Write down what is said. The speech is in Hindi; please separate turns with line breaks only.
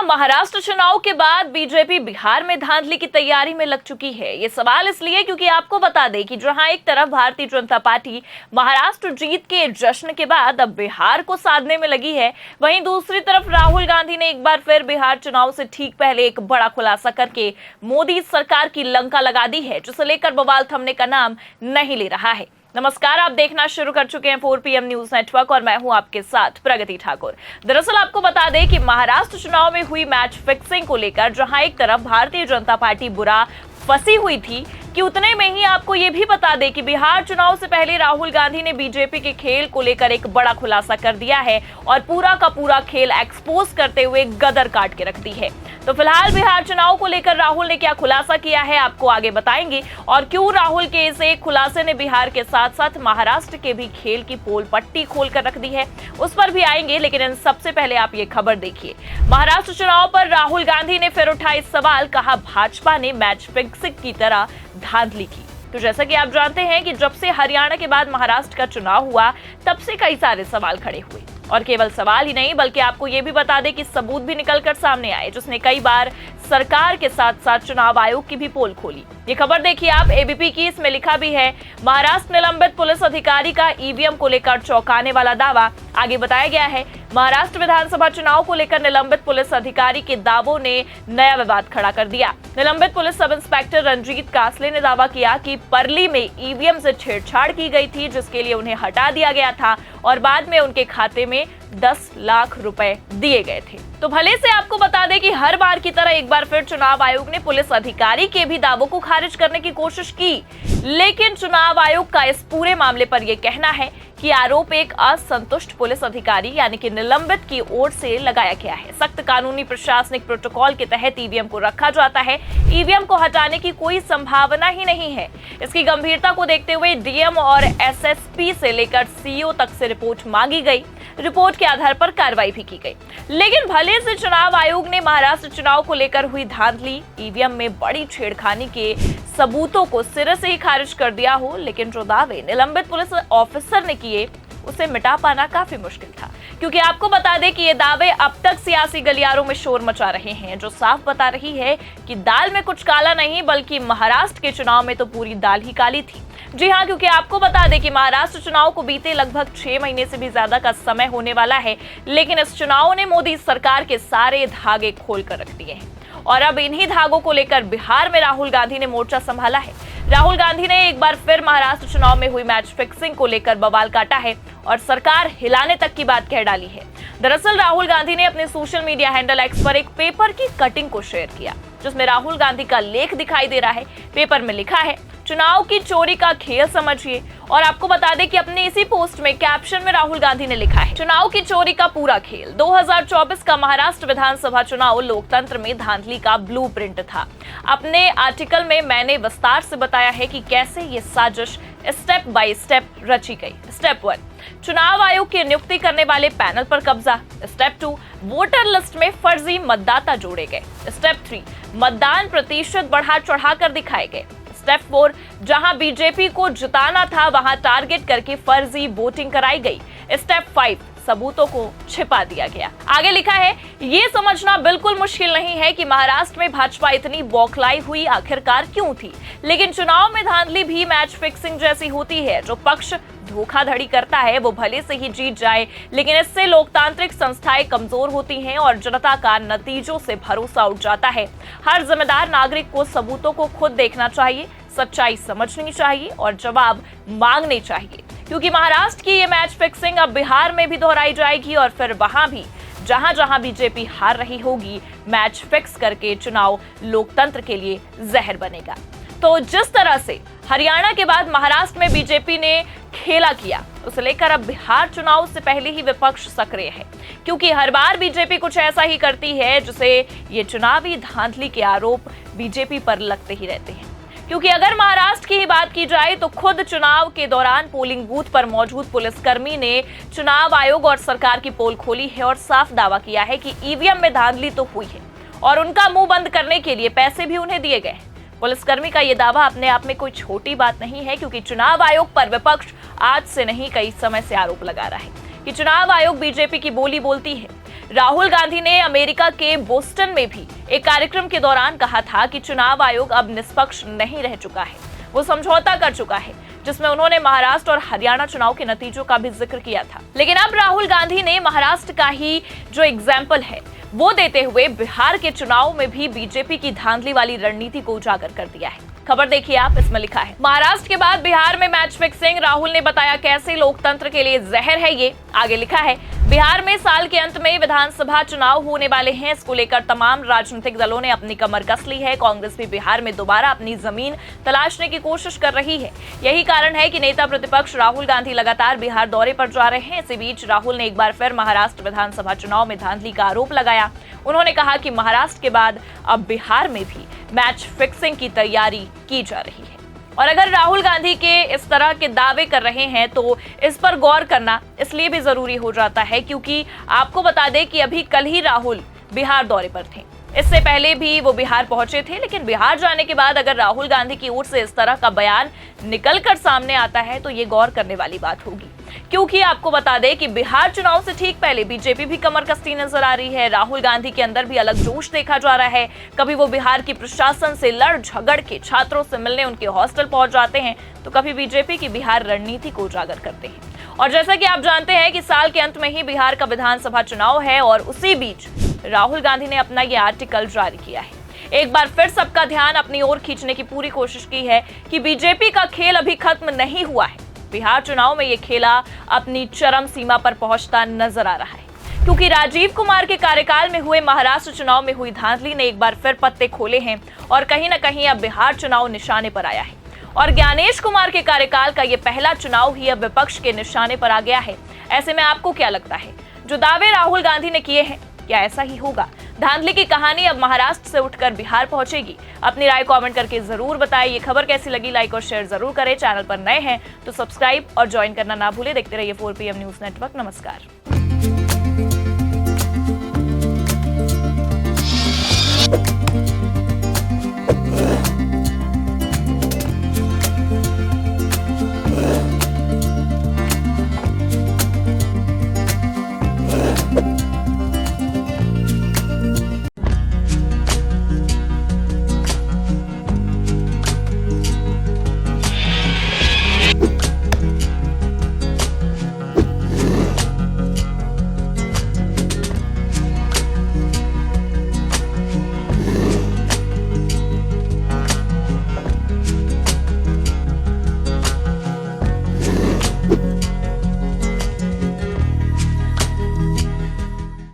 महाराष्ट्र चुनाव के बाद बीजेपी बिहार में धांधली की तैयारी में लग चुकी है। ये सवाल इसलिए क्योंकि आपको बता दें कि जहां एक तरफ भारतीय जनता पार्टी महाराष्ट्र जीत के जश्न के बाद अब बिहार को साधने में लगी है, वहीं दूसरी तरफ राहुल गांधी ने एक बार फिर बिहार चुनाव से ठीक पहले एक बड़ा खुलासा करके मोदी सरकार की लंका लगा दी है, जिसे लेकर बवाल थमने का नाम नहीं ले रहा है। नमस्कार, आप देखना शुरू कर चुके हैं 4 PM न्यूज नेटवर्क और मैं हूं आपके साथ प्रगति ठाकुर। दरअसल आपको बता दें कि महाराष्ट्र चुनाव में हुई मैच फिक्सिंग को लेकर जहां एक तरफ भारतीय जनता पार्टी बुरा फंसी हुई थी कि उतने में ही आपको ये भी बता दें कि बिहार चुनाव से पहले राहुल गांधी ने बीजेपी के खेल को लेकर एक बड़ा खुलासा कर दिया है और पूरा का पूरा खेल एक्सपोज करते हुए गदर काट के रख दी है। तो फिलहाल बिहार चुनाव को लेकर राहुल ने क्या खुलासा किया है आपको आगे बताएंगे, और क्यों राहुल के इस एक खुलासे ने बिहार के साथ साथ महाराष्ट्र के भी खेल की पोल पट्टी खोल कर रख दी है, उस पर भी आएंगे। लेकिन इन सबसे पहले आप ये खबर देखिए। महाराष्ट्र चुनाव पर राहुल गांधी ने फिर उठाया सवाल, कहा भाजपा ने मैच फिक्सिंग की तरह धांधली की। तो जैसा कि आप जानते हैं कि जब से हरियाणा के बाद महाराष्ट्र का चुनाव हुआ तब से कई सारे सवाल खड़े हुए, और केवल सवाल ही नहीं बल्कि आपको ये भी बता दें कि सबूत भी निकलकर सामने आए, जिसने कई बार सरकार के साथ साथ चुनाव आयोग की भी पोल खोली। ये खबर देखिए आप एबीपी की, इसमें लिखा भी है महाराष्ट्र निलंबित पुलिस अधिकारी का ईवीएम को लेकर चौंकाने वाला दावा। आगे बताया गया है महाराष्ट्र विधानसभा चुनाव को लेकर निलंबित पुलिस अधिकारी के दावों ने नया विवाद खड़ा कर दिया। निलंबित पुलिस सब इंस्पेक्टर रंजीत कासले ने दावा किया कि परली में ईवीएम से छेड़छाड़ की गई थी, जिसके लिए उन्हें हटा दिया गया था और बाद में उनके खाते में 10 लाख रुपए दिए गए थे। तो भले से आपको बता दें कि हर बार की तरह एक बार फिर चुनाव आयोग ने पुलिस अधिकारी के भी दावों को खारिज करने की कोशिश की, लेकिन चुनाव आयोग का इस पूरे मामले पर यह कहना है कि आरोप एक असंतुष्ट पुलिस अधिकारी यानी कि निलंबित की ओर से लगाया गया है। सख्त कानूनी प्रशासनिक प्रोटोकॉल के तहत ईवीएम को रखा जाता है। ईवीएम को हटाने की कोई संभावना ही नहीं है। इसकी गंभीरता को देखते हुए डीएम और एसएसपी से लेकर सीईओ तक से रिपोर्ट मांगी गई। रिपोर्ट के आधार पर कार्रवाई भी की गई। लेकिन भले से चुनाव आयोग ने महाराष्ट्र चुनाव को लेकर हुई धांधली, ईवीएम में बड़ी छेड़खानी के सबूतों को सिरे से ही खारिज कर दिया हो, लेकिन जो दावे निलंबित पुलिस ऑफिसर ने किए उसे मिटा पाना काफी मुश्किल था, क्योंकि आपको बता दें कि ये दावे अब तक सियासी गलियारों में शोर मचा रहे हैं, जो साफ बता रही है कि दाल में कुछ काला नहीं बल्कि महाराष्ट्र के चुनाव में तो पूरी दाल ही काली थी। जी हाँ, क्योंकि आपको बता दें कि महाराष्ट्र चुनाव को बीते लगभग 6 महीने से भी ज्यादा का समय होने वाला है, लेकिन इस चुनाव ने मोदी सरकार के सारे धागे खोल कर रख दिए हैं और अब इन्हीं धागों को लेकर बिहार में राहुल गांधी ने मोर्चा संभाला है। राहुल गांधी ने एक बार फिर महाराष्ट्र चुनाव में हुई मैच फिक्सिंग को लेकर बवाल काटा है और सरकार हिलाने तक की बात कह डाली है। दरअसल राहुल गांधी ने अपने सोशल मीडिया हैंडल एक्स पर एक पेपर की कटिंग को शेयर किया, जिसमें राहुल गांधी का लेख दिखाई दे रहा है। पेपर में लिखा है चुनाव की चोरी का खेल समझिए, और आपको बता दें कि अपने इसी पोस्ट में कैप्शन में राहुल गांधी ने लिखा है चुनाव की चोरी का पूरा खेल। 2024 का महाराष्ट्र विधानसभा चुनाव लोकतंत्र में धांधली का ब्लूप्रिंट था। अपने आर्टिकल में मैंने विस्तार से बताया है कि कैसे ये साजिश स्टेप बाय स्टेप रची गई। स्टेप 1, चुनाव आयोग की नियुक्ति करने वाले पैनल पर कब्जा। स्टेप 2, वोटर लिस्ट में फर्जी मतदाता जोड़े गए। स्टेप 3, मतदान प्रतिशत बढ़ा चढ़ाकर दिखाए गए। स्टेप 4, जहां बीजेपी को जिताना था वहां टारगेट करके फर्जी वोटिंग कराई गई। स्टेप 5, सबूतों को छिपा दिया गया। आगे लिखा है ये समझना बिल्कुल मुश्किल नहीं है कि महाराष्ट्र में भाजपा इतनी बौखलाई हुई आखिरकार क्यों थी, लेकिन चुनाव में धांधली भी मैच फिक्सिंग जैसी होती है। जो पक्ष धोखाधड़ी करता है वो भले से ही जीत जाए, लेकिन इससे लोकतांत्रिक संस्थाएं कमजोर होती हैं और जनता का नतीजों से भरोसा उठ जाता है। हर जिम्मेदार नागरिक को सबूतों को खुद देखना चाहिए, सच्चाई समझनी चाहिए और जवाब मांगने चाहिए, क्योंकि महाराष्ट्र की ये मैच फिक्सिंग अब बिहार में भी दोहराई जाएगी और फिर वहां भी जहां जहां बीजेपी हार रही होगी, मैच फिक्स करके चुनाव लोकतंत्र के लिए जहर बनेगा। तो जिस तरह से हरियाणा के बाद महाराष्ट्र में बीजेपी ने खेला किया, उसे लेकर अब बिहार चुनाव से पहले ही विपक्ष सक्रिय है, क्योंकि हर बार बीजेपी कुछ ऐसा ही करती है जिसे ये चुनावी धांधली के आरोप बीजेपी पर लगते ही रहते हैं। क्योंकि अगर महाराष्ट्र की ही बात की जाए तो खुद चुनाव के दौरान पोलिंग बूथ पर मौजूद पुलिसकर्मी ने चुनाव आयोग और सरकार की पोल खोली है और साफ दावा किया है कि ईवीएम में धांधली तो हुई है और उनका मुंह बंद करने के लिए पैसे भी उन्हें दिए गए। पुलिसकर्मी का यह दावा अपने आप में कोई छोटी बात नहीं है, क्योंकि चुनाव आयोग पर विपक्ष आज से नहीं कई समय से आरोप लगा रहा है कि चुनाव आयोग बीजेपी की बोली बोलती है। राहुल गांधी ने अमेरिका के बोस्टन में भी एक कार्यक्रम के दौरान कहा था कि चुनाव आयोग अब निष्पक्ष नहीं रह चुका है, वो समझौता कर चुका है, जिसमें उन्होंने महाराष्ट्र और हरियाणा चुनाव के नतीजों का भी जिक्र किया था। लेकिन अब राहुल गांधी ने महाराष्ट्र का ही जो एग्जाम्पल है वो देते हुए बिहार के चुनाव में भी बीजेपी की धांधली वाली रणनीति को उजागर कर दिया है। खबर देखिए आप, इसमें लिखा है, महाराष्ट्र के बाद बिहार में मैच फिक्सिंग, राहुल ने बताया कैसे लोकतंत्र के लिए जहर है ये। आगे लिखा है, बिहार में साल के अंत में विधानसभा चुनाव होने वाले हैं, इसको लेकर तमाम राजनीतिक दलों ने अपनी कमर कस ली है। कांग्रेस भी बिहार में दोबारा अपनी जमीन तलाशने की कोशिश कर रही है। यही कारण है कि नेता प्रतिपक्ष राहुल गांधी लगातार बिहार दौरे पर जा रहे हैं। इसी बीच राहुल ने एक बार फिर महाराष्ट्र विधानसभा चुनाव में धांधली का आरोप लगाया। उन्होंने कहा कि महाराष्ट्र के बाद अब बिहार में भी मैच फिक्सिंग की तैयारी की जा रही है। और अगर राहुल गांधी के इस तरह के दावे कर रहे हैं तो इस पर गौर करना इसलिए भी जरूरी हो जाता है क्योंकि आपको बता दें कि अभी कल ही राहुल बिहार दौरे पर थे। इससे पहले भी वो बिहार पहुंचे थे, लेकिन बिहार जाने के बाद अगर राहुल गांधी की ओर से इस तरह का बयान निकलकर सामने आता है तो ये गौर करने वाली बात होगी, क्योंकि आपको बता दें कि बिहार चुनाव से ठीक पहले बीजेपी भी कमर कसती नजर आ रही है। राहुल गांधी के अंदर भी अलग जोश देखा जा रहा है। कभी वो बिहार की प्रशासन से लड़ झगड़ के छात्रों से मिलने उनके हॉस्टल पहुंच जाते हैं, तो कभी बीजेपी की बिहार रणनीति को उजागर करते हैं। और जैसा कि आप जानते हैं कि साल के अंत में ही बिहार का विधानसभा चुनाव है और उसी बीच राहुल गांधी ने अपना ये आर्टिकल जारी किया है। एक बार फिर सबका ध्यान अपनी ओर खींचने की पूरी कोशिश की है कि बीजेपी का खेल अभी खत्म नहीं हुआ है। बिहार चुनाव में ये खेला अपनी चरम सीमा पर पहुंचता नजर आ रहा है, क्योंकि राजीव कुमार के कार्यकाल में हुए महाराष्ट्र चुनाव में हुई धांधली ने एक बार फिर पत्ते खोले हैं और कहीं ना कहीं अब बिहार चुनाव निशाने पर आया है। और ज्ञानेश कुमार के कार्यकाल का ये पहला चुनाव ही अब विपक्ष के निशाने पर आ गया है। ऐसे में आपको क्या लगता है, जो दावे राहुल गांधी ने किए हैं क्या ऐसा ही होगा? धांधली की कहानी अब महाराष्ट्र से उठकर बिहार पहुंचेगी? अपनी राय कमेंट करके जरूर बताएं। ये खबर कैसी लगी लाइक और शेयर जरूर करें। चैनल पर नए हैं तो सब्सक्राइब और ज्वाइन करना ना भूलें। देखते रहिए 4PM न्यूज नेटवर्क। नमस्कार।